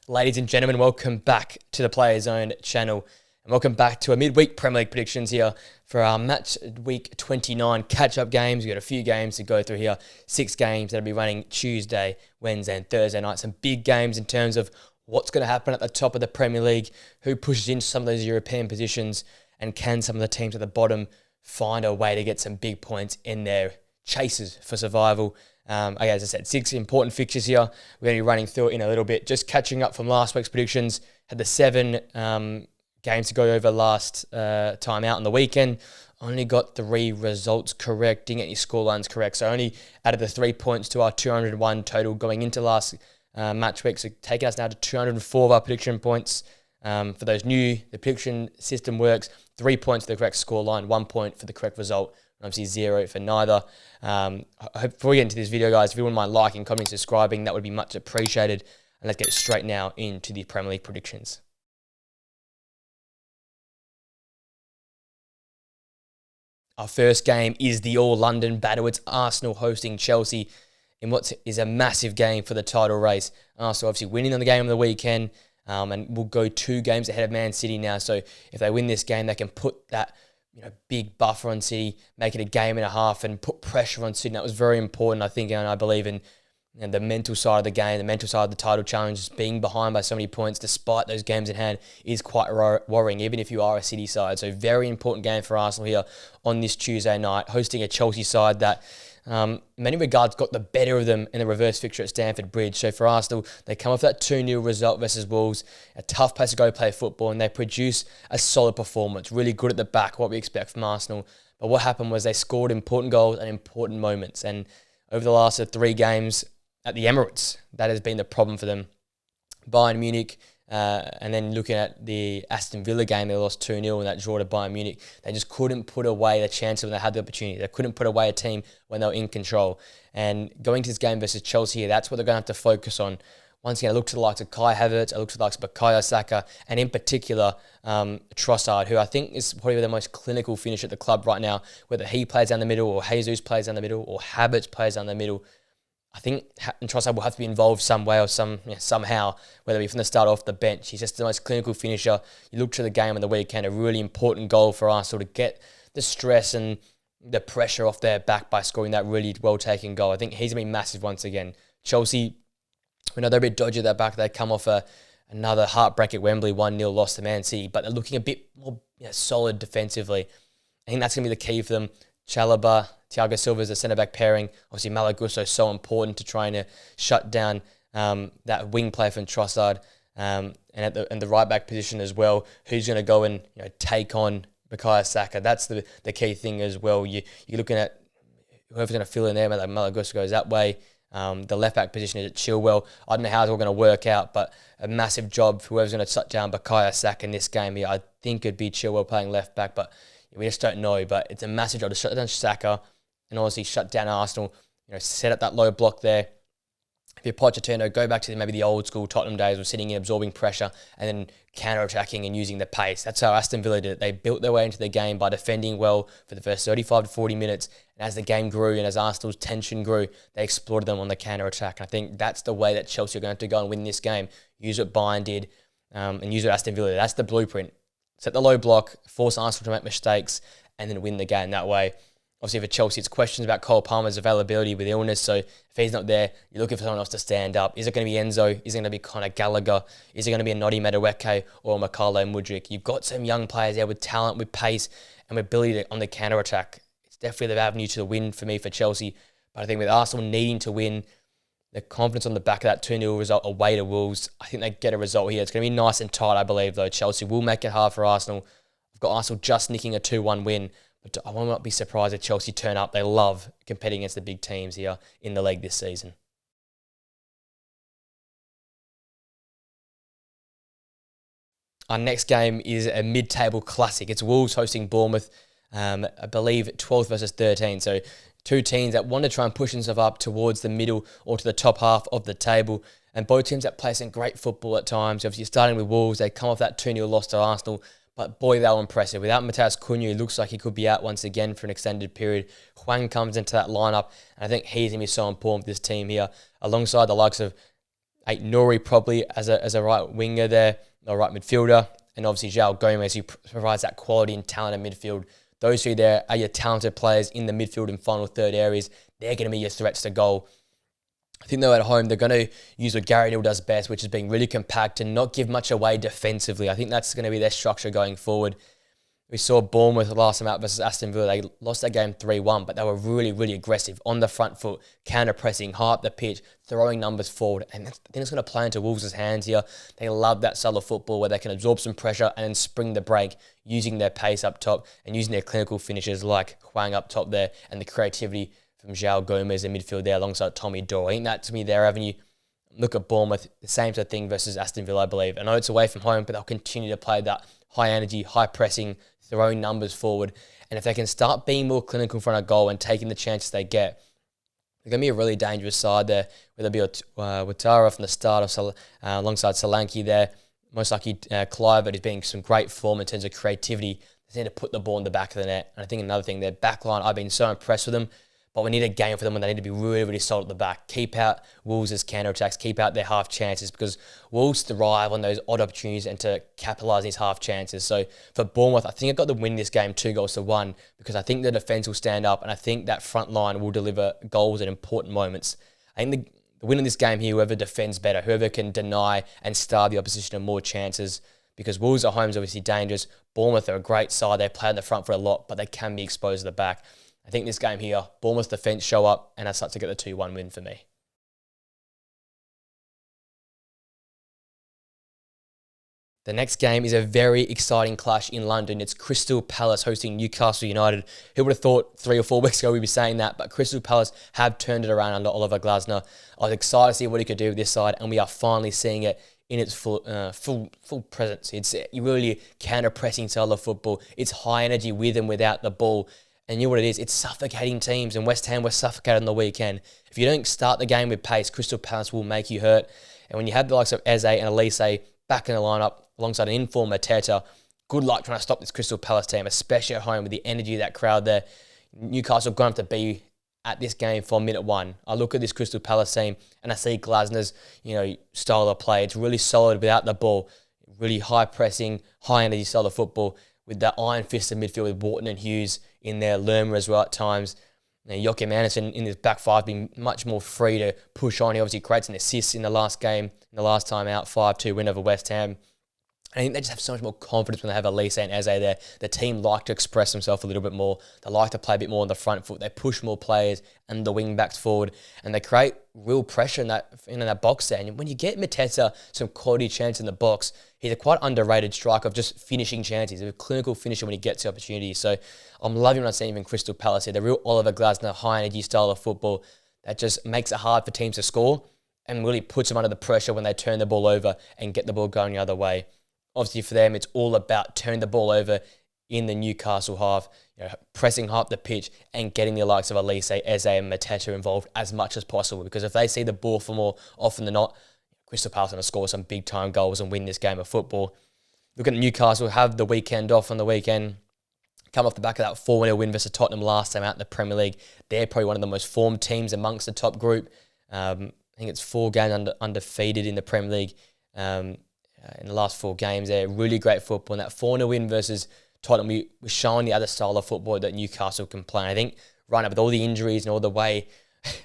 Ladies and gentlemen, welcome back to the Player Zone channel. And welcome back to a midweek Premier League predictions here for our match week 29 catch-up games. We've got a few games to go through here. 6 games that'll be running Tuesday, Wednesday and Thursday night. Some big games in terms of what's going to happen at the top of the Premier League, who pushes into some of those European positions, and can some of the teams at the bottom find a way to get some big points in their chases for survival. Okay, as I said, 6 important fixtures here. We're going to be running through it in a little bit. Just catching up from last week's predictions. Had the 7 games to go over last time out on the weekend. Only got 3 results correct. Didn't get any scorelines correct. So only added the 3 points to our 201 total going into last match week. So taking us now to 204 of our prediction points. For those new, the prediction system works. 3 points for the correct scoreline, 1 point for the correct result. Obviously 0 for neither. Before we get into this video, guys, if you wouldn't mind liking, commenting, subscribing, that would be much appreciated. And let's get straight now into the Premier League predictions. Our first game is the All-London battle. It's Arsenal hosting Chelsea in what is a massive game for the title race. Arsenal obviously winning on the game of the weekend, and will go 2 games ahead of Man City now. So if they win this game, they can put that big buffer on City, make it a game and a half, and put pressure on City. And that was very important, I think, and I believe in the mental side of the game, the mental side of the title challenge. Being behind by so many points, despite those games in hand, is quite worrying, even if you are a City side. So very important game for Arsenal here on this Tuesday night, hosting a Chelsea side that, in many regards, got the better of them in the reverse fixture at Stamford Bridge. So for Arsenal, they come off that 2-0 result versus Wolves, a tough place to go play football, and they produce a solid performance, really good at the back, what we expect from Arsenal. But what happened was they scored important goals and important moments. And over the last 3 games at the Emirates, that has been the problem for them. Bayern Munich, and then looking at the Aston Villa game, they lost 2-0 in that draw to Bayern Munich. They just couldn't put away the chance when they had the opportunity. They couldn't put away a team when they were in control. And going to this game versus Chelsea, that's what they're going to have to focus on. Once again, I look to the likes of Kai Havertz, I look to the likes of Bukayo Saka, and in particular, Trossard, who I think is probably the most clinical finisher at the club right now. Whether he plays down the middle, or Jesus plays down the middle, or Havertz plays down the middle, I think Trossard will have to be involved some way or somehow, whether it be from the start or off the bench. He's just the most clinical finisher. You look to the game on the weekend, a really important goal for Arsenal to get the stress and the pressure off their back by scoring that really well-taken goal. I think he's going to be massive once again. Chelsea, we know they're a bit dodgy at their back. They come off another heartbreak at Wembley, 1-0 loss to Man City, but they're looking a bit more solid defensively. I think that's going to be the key for them. Chalobah, Thiago Silva is a centre-back pairing. Obviously, Malo Gusto is so important to trying to shut down that wing play from Trossard, and at the right-back position as well. Who's going to go and take on Bukayo Saka? That's the key thing as well. You're looking at whoever's going to fill in there. Like Malo Gusto goes that way. The left-back position is at Chilwell. I don't know how it's all going to work out, but a massive job for whoever's going to shut down Bukayo Saka in this game here. I think it'd be Chilwell playing left-back, but we just don't know. But it's a massive job to shut down Saka and obviously shut down Arsenal, set up that low block there. If you're Pochettino, go back to maybe the old school Tottenham days of sitting in, absorbing pressure, and then counter-attacking and using the pace. That's how Aston Villa did it. They built their way into the game by defending well for the first 35 to 40 minutes. And as the game grew and as Arsenal's tension grew, they exploited them on the counter-attack. And I think that's the way that Chelsea are going to go and win this game. Use what Bayern did, and use what Aston Villa did. That's the blueprint. Set the low block, force Arsenal to make mistakes, and then win the game that way. Obviously, for Chelsea, it's questions about Cole Palmer's availability with illness. So if he's not there, you're looking for someone else to stand up. Is it going to be Enzo? Is it going to be Conor Gallagher? Is it going to be a Noddy Madueke or Mikhailo Mudryk? You've got some young players there with talent, with pace, and with ability on the counter-attack. It's definitely the avenue to the win for me for Chelsea. But I think with Arsenal needing to win, the confidence on the back of that 2-0 result away to Wolves, I think they get a result here. It's going to be nice and tight, I believe, though. Chelsea will make it hard for Arsenal. I've got Arsenal just nicking a 2-1 win. But I will not be surprised if Chelsea turn up. They love competing against the big teams here in the league this season. Our next game is a mid-table classic. It's Wolves hosting Bournemouth, I believe 12th versus 13. So 2 teams that want to try and push themselves up towards the middle or to the top half of the table. And both teams that play some great football at times. Obviously, starting with Wolves, they come off that 2-0 loss to Arsenal. But boy, they were impressive. Without Matheus Cunha, it looks like he could be out once again for an extended period. Hwang comes into that lineup, and I think he's going to be so important for this team here, alongside the likes of Nori probably as a right winger there, or right midfielder, and obviously João Gomez, who provides that quality and talent in midfield. Those two there are your talented players in the midfield and final third areas. They're going to be your threats to goal. I think though at home, they're going to use what Gary Neal does best, which is being really compact and not give much away defensively. I think that's going to be their structure going forward. We saw Bournemouth last time out versus Aston Villa. They lost that game 3-1, but they were really, really aggressive on the front foot, counter-pressing, high up the pitch, throwing numbers forward. And I think it's going to play into Wolves' hands here. They love that style of football where they can absorb some pressure and then spring the break using their pace up top and using their clinical finishes like Hwang up top there and the creativity from João Gomez in midfield there alongside Tommy Doyle. I think that, to me, their avenue. Look at Bournemouth, the same sort of thing versus Aston Villa, I believe. I know it's away from home, but they'll continue to play that high energy, high pressing, throwing numbers forward. And if they can start being more clinical in front of goal and taking the chances they get, they're going to be a really dangerous side there, whether it be Watara from the start or alongside Solanke there. Most likely Clive is being some great form in terms of creativity. They need to put the ball in the back of the net. And I think another thing, their back line, I've been so impressed with them. But we need a game for them when they need to be really, really solid at the back. Keep out Wolves' counter-attacks. Keep out their half chances because Wolves thrive on those odd opportunities and to capitalise these half chances. So for Bournemouth, I think I got the win this game 2-1 because I think the defence will stand up and I think that front line will deliver goals at important moments. I think the win in this game here, whoever defends better, whoever can deny and starve the opposition of more chances, because Wolves at home is obviously dangerous. Bournemouth are a great side. They play on the front for a lot, but they can be exposed at the back. I think this game here, Bournemouth's defence show up and I start to get the 2-1 win for me. The next game is a very exciting clash in London. It's Crystal Palace hosting Newcastle United. Who would have thought 3 or 4 weeks ago we'd be saying that, but Crystal Palace have turned it around under Oliver Glasner. I was excited to see what he could do with this side, and we are finally seeing it in its full presence. It's really counter-pressing style of football. It's high energy with and without the ball. And you know what it is? It's suffocating teams, and West Ham were suffocated on the weekend. If you don't start the game with pace, Crystal Palace will make you hurt. And when you have the likes of Eze and Elise back in the lineup alongside an informed Mateta, good luck trying to stop this Crystal Palace team, especially at home with the energy of that crowd there. Newcastle are going to have to be at this game from minute one. I look at this Crystal Palace team and I see Glasner's style of play. It's really solid without the ball, really high pressing, high energy style of football with that iron fist of midfield with Wharton and Hughes in there, Lerma as well at times. Joachim Andersen in his back five being much more free to push on. He obviously creates an assist in the last game, in the last time out, 5-2 win over West Ham. I think they just have so much more confidence when they have Elise and Eze there. The team like to express themselves a little bit more. They like to play a bit more on the front foot. They push more players and the wing backs forward, and they create real pressure in that box there. And when you get Mateta some quality chance in the box, he's a quite underrated striker of just finishing chances. He's a clinical finisher when he gets the opportunity. So I'm loving what I'm seeing in Crystal Palace here. The real Oliver Glasner high energy style of football that just makes it hard for teams to score and really puts them under the pressure when they turn the ball over and get the ball going the other way. Obviously, for them, it's all about turning the ball over in the Newcastle half, pressing high up the pitch and getting the likes of Elise, Eze and Mateta involved as much as possible. Because if they see the ball for more often than not, Crystal Palace are going to score some big-time goals and win this game of football. Look at Newcastle, have the weekend off on the weekend, come off the back of that 4-0 win versus Tottenham last time out in the Premier League. They're probably one of the most formed teams amongst the top group. I think it's 4 games undefeated in the Premier League. In the last 4 games, they're really great football. And that 4-0 win versus Tottenham, we were showing the other style of football that Newcastle can play. And I think right now, with all the injuries and all the way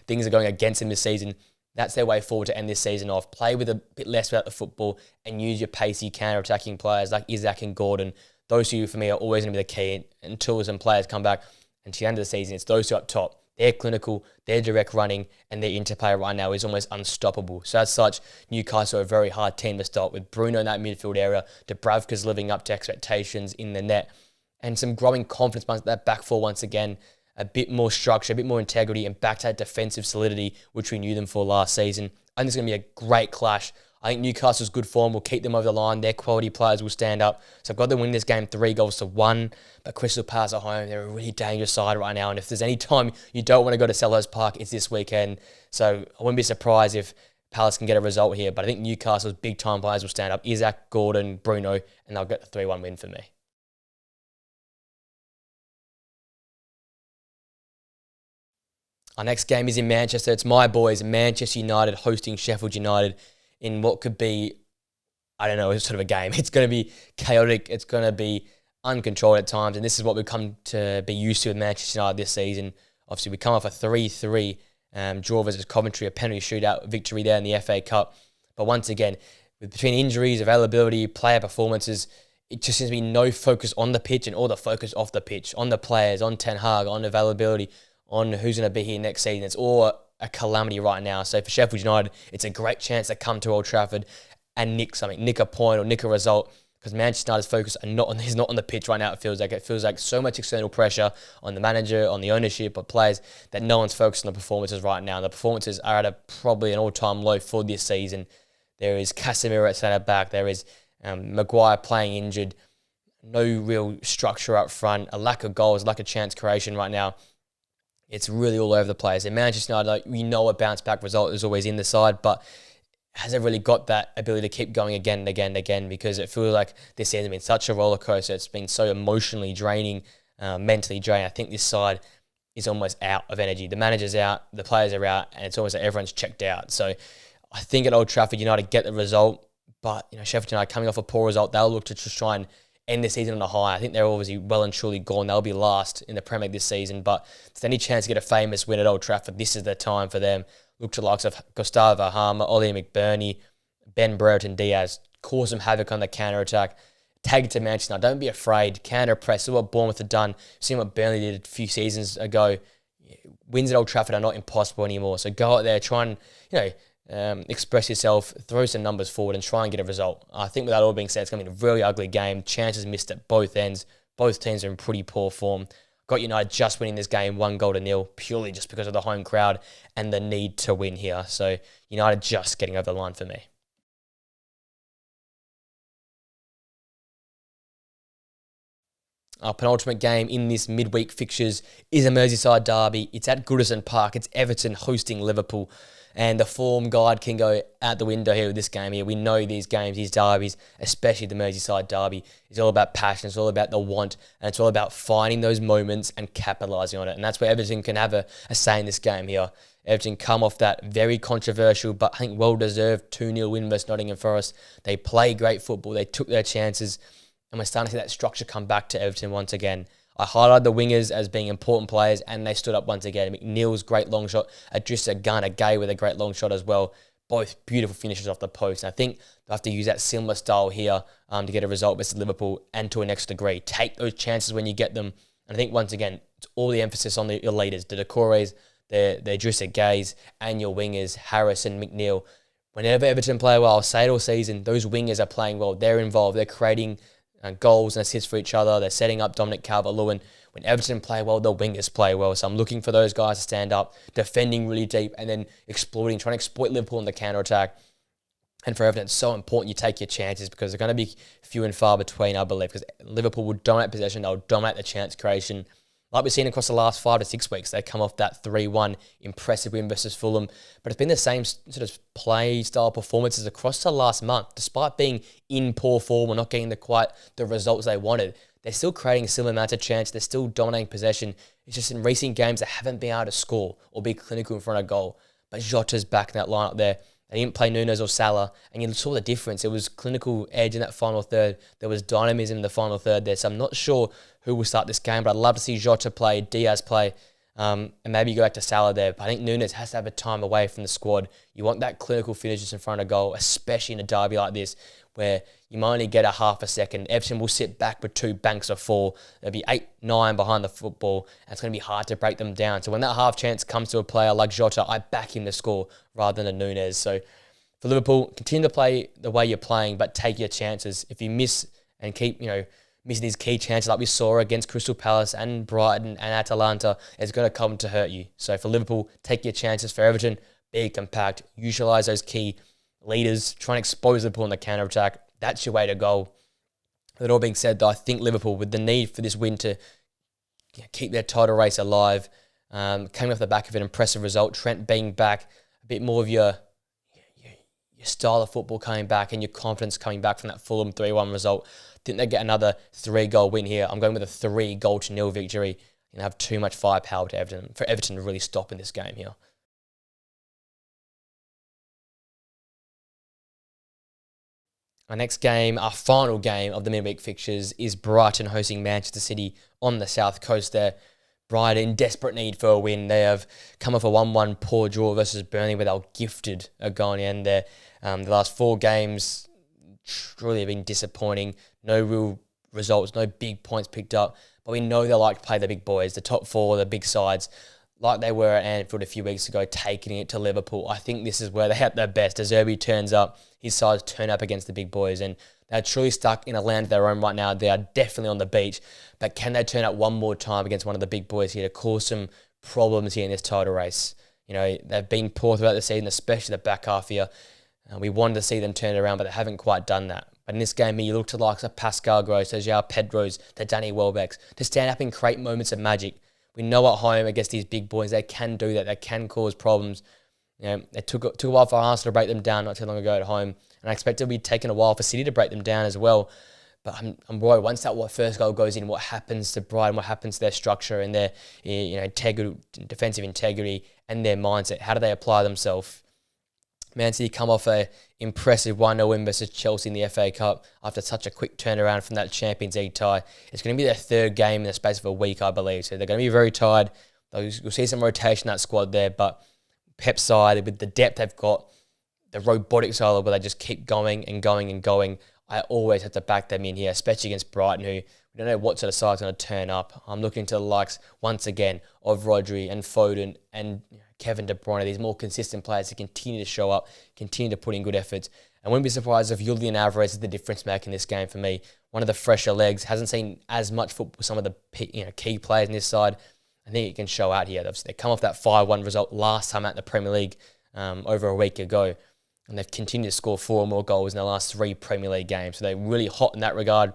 things are going against them this season, that's their way forward to end this season off. Play with a bit less without the football and use your pacey counter-attacking players like Isaac and Gordon. Those two, for me, are always going to be the key until some players come back. And to the end of the season, it's those two up top. They're clinical, they're direct running, and their interplay right now is almost unstoppable. So as such, Newcastle are a very hard team to stop with Bruno in that midfield area, Dubravka's living up to expectations in the net, and some growing confidence amongst that back four once again. A bit more structure, a bit more integrity, and back to that defensive solidity, which we knew them for last season. I think it's going to be a great clash. I think Newcastle's good form will keep them over the line. Their quality players will stand up. So I've got them win this game 3-1. But Crystal Palace at home, they're a really dangerous side right now. And if there's any time you don't want to go to Selhurst Park, it's this weekend. So I wouldn't be surprised if Palace can get a result here. But I think Newcastle's big-time players will stand up. Isaac, Gordon, Bruno, and they'll get the 3-1 win for me. Our next game is in Manchester. It's my boys, Manchester United, hosting Sheffield United in what could be, I don't know, it's sort of a game. It's going to be chaotic. It's going to be uncontrolled at times. And this is what we've come to be used to with Manchester United this season. Obviously, we come off a 3-3 draw versus Coventry, a penalty shootout victory there in the FA Cup. But once again, between injuries, availability, player performances, it just seems to be no focus on the pitch and all the focus off the pitch, on the players, on Ten Hag, on availability, on who's going to be here next season. It's all a calamity right now. So for Sheffield United, it's a great chance to come to Old Trafford and nick something, nick a point or nick a result, because Manchester United's focus is not on the pitch right now. It feels like so much external pressure on the manager, on the ownership, on players, that no one's focused on the performances right now. The performances are at probably an all-time low for this season. There is Casemiro at centre-back. There is Maguire playing injured. No real structure up front. A lack of goals, lack of chance creation right now. It's really all over the place. In Manchester United, we know a bounce-back result is always in the side, but hasn't really got that ability to keep going again and again and again, because it feels like this season has been such a roller coaster. It's been so emotionally draining, mentally draining. I think this side is almost out of energy. The manager's out, the players are out, and it's almost like everyone's checked out. So I think at Old Trafford, United get the result, but Sheffield United coming off a poor result, they'll look to just try and end the season on a high. I think they're obviously well and truly gone. They'll be last in the Premier League this season, but if there's any chance to get a famous win at Old Trafford, this is the time for them. Look to the likes of Gustavo Harmer, Ollie McBurney, Ben Brereton Diaz, cause some havoc on the counter-attack. Tag it to Manchester United. Don't be afraid. Counter-press. See what Bournemouth have done. See what Burnley did a few seasons ago. Wins at Old Trafford are not impossible anymore. So go out there, try and express yourself, throw some numbers forward and try and get a result. I think with that all being said, it's going to be a really ugly game. Chances missed at both ends. Both teams are in pretty poor form. Got United just winning this game 1-0 purely just because of the home crowd and the need to win here. So United just getting over the line for me. Our penultimate game in this midweek fixtures is a Merseyside derby. It's at Goodison Park. It's Everton hosting Liverpool. And the form guide can go out the window here with this game here. We know these games, these derbies, especially the Merseyside derby, is all about passion. It's all about the want. And it's all about finding those moments and capitalising on it. And that's where Everton can have a say in this game here. Everton come off that very controversial, but I think well-deserved 2-0 win versus Nottingham Forest. They play great football. They took their chances. And we're starting to see that structure come back to Everton once again. I highlighted the wingers as being important players, and they stood up once again. McNeil's great long shot, Adrissa Gana Gay with a great long shot as well. Both beautiful finishes off the post. And I think they'll have to use that similar style here to get a result versus Liverpool, and to an next degree. Take those chances when you get them. And I think once again, it's all the emphasis on your leaders, the Decores, the Adrissa Gays, and your wingers, Harris and McNeil. Whenever Everton play well, I'll say it all season, those wingers are playing well. They're involved. They're creating goals and assists for each other. They're setting up Dominic Calvert-Lewin. When Everton play well, the wingers play well. So I'm looking for those guys to stand up, defending really deep, and then exploiting, trying to exploit Liverpool in the counter-attack. And for Everton, it's so important you take your chances, because they're going to be few and far between, I believe, because Liverpool will dominate possession. They'll dominate the chance creation. Like we've seen across the last 5 to 6 weeks, they come off that 3-1 impressive win versus Fulham. But it's been the same sort of play style performances across the last month. Despite being in poor form or not getting quite the results they wanted, they're still creating similar amounts of chance. They're still dominating possession. It's just in recent games they haven't been able to score or be clinical in front of goal. But Jota's back in that lineup there. They didn't play Nunes or Salah, and you saw the difference. It was clinical edge in that final third. There was dynamism in the final third there. So I'm not sure who will start this game, but I'd love to see Jota play, Diaz play, and maybe go back to Salah there. But I think Nunes has to have a time away from the squad. You want that clinical finishes in front of goal, especially in a derby like this, where you might only get a half a second. Everton will sit back with 2 banks of 4. There'll be 8-9 behind the football, and it's going to be hard to break them down. So when that half chance comes to a player like Jota, I back him to score rather than a Nunes. So for Liverpool, continue to play the way you're playing, but take your chances. If you miss and keep, missing these key chances like we saw against Crystal Palace and Brighton and Atalanta, it's going to come to hurt you. So for Liverpool, take your chances. For Everton, be compact, utilise those key leaders, try and expose Liverpool in the counter-attack. That's your way to go. That all being said, though, I think Liverpool, with the need for this win to keep their title race alive, coming off the back of an impressive result, Trent being back, a bit more of your style of football coming back and your confidence coming back from that Fulham 3-1 result. I think they get another 3-goal win here. I'm going with a 3-0 victory and have too much firepower to Everton for Everton to really stop in this game here. Our next game, our final game of the midweek fixtures, is Brighton hosting Manchester City on the south coast there. Brighton in desperate need for a win. They have come off a 1-1 poor draw versus Burnley where they were gifted a goal in the end there. The last 4 games truly have been disappointing. No real results, no big points picked up. But we know they like to play the big boys, the top 4, the big sides, like they were at Anfield a few weeks ago, taking it to Liverpool. I think this is where they have their best. As Zerbi turns up, his sides turn up against the big boys, and they're truly stuck in a land of their own right now. They are definitely on the beach, but can they turn up one more time against one of the big boys here to cause some problems here in this title race? You know, they've been poor throughout the season, especially the back half here. We wanted to see them turn it around, but they haven't quite done that. But in this game, you look to the likes of Pascal Gross, the João Pedros, the Danny Welbecks, to stand up and create moments of magic. We know at home against these big boys, they can do that. They can cause problems. You know, it took a while for Arsenal to break them down not too long ago at home, and I expect it'll be taking a while for City to break them down as well. But I'm worried once that first goal goes in, what happens to Brighton, what happens to their structure and their defensive integrity and their mindset. How do they apply themselves? Man City come off a impressive 1-0 win versus Chelsea in the FA Cup after such a quick turnaround from that Champions League tie. It's going to be their 3rd game in the space of a week, I believe. So they're going to be very tired. You'll see some rotation in that squad there, but Pep's side, with the depth they've got, the robotic style where they just keep going and going and going, I always have to back them in here, especially against Brighton, who we don't know what sort of side's going to turn up. I'm looking to the likes, once again, of Rodri and Foden and Kevin De Bruyne, these more consistent players to continue to show up, continue to put in good efforts. I wouldn't be surprised if Julian Alvarez is the difference maker in this game for me. One of the fresher legs, hasn't seen as much football with some of the key players in this side. I think it can show out here. They come off that 5-1 result last time at the Premier League over a week ago, and they've continued to score 4 or more goals in their last 3 Premier League games. So they're really hot in that regard.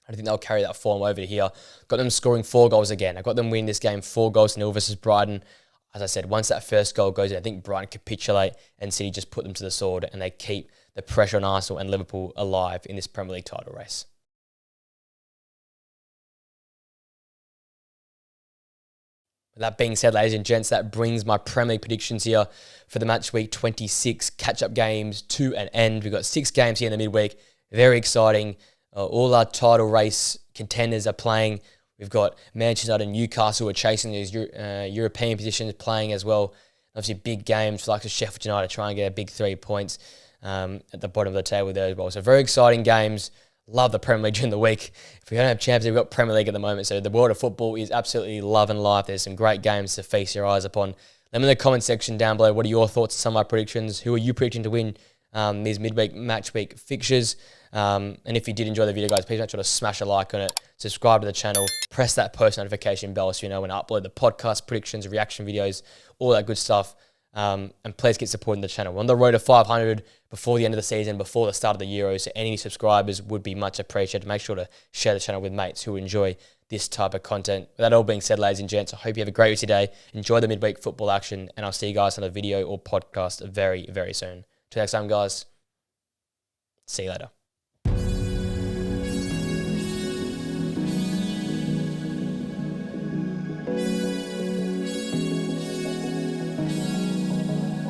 I think they'll carry that form over to here. Got them scoring 4 goals again. I got them winning this game 4-0 versus Brighton. As I said, once that first goal goes in, I think Brighton capitulate and City just put them to the sword, and they keep the pressure on Arsenal and Liverpool alive in this Premier League title race. With that being said, ladies and gents, that brings my Premier League predictions here for the match week 26 catch-up games to an end. We've got 6 games here in the midweek. Very exciting. All our title race contenders are playing. We've got Manchester United and Newcastle who are chasing these European positions playing as well. Obviously, big games like Sheffield United trying to get a big 3 points at the bottom of the table there as well. So very exciting games. Love the Premier League during the week. If we don't have Champions League, we've got Premier League at the moment. So the world of football is absolutely love and life. There's some great games to feast your eyes upon. Let me know in the comment section down below. What are your thoughts on some of my predictions? Who are you predicting to win these midweek match week fixtures? And if you did enjoy the video, guys, please make sure to smash a like on it, subscribe to the channel, press that post notification bell so you know when I upload the podcast, predictions, reaction videos, all that good stuff. And please keep supporting the channel. We're on the road to 500 before the end of the season, before the start of the Euros. So any subscribers would be much appreciated. Make sure to share the channel with mates who enjoy this type of content. With that all being said, ladies and gents, I hope you have a great week today. Enjoy the midweek football action, and I'll see you guys on a video or podcast very, very soon. Till next time, guys. See you later.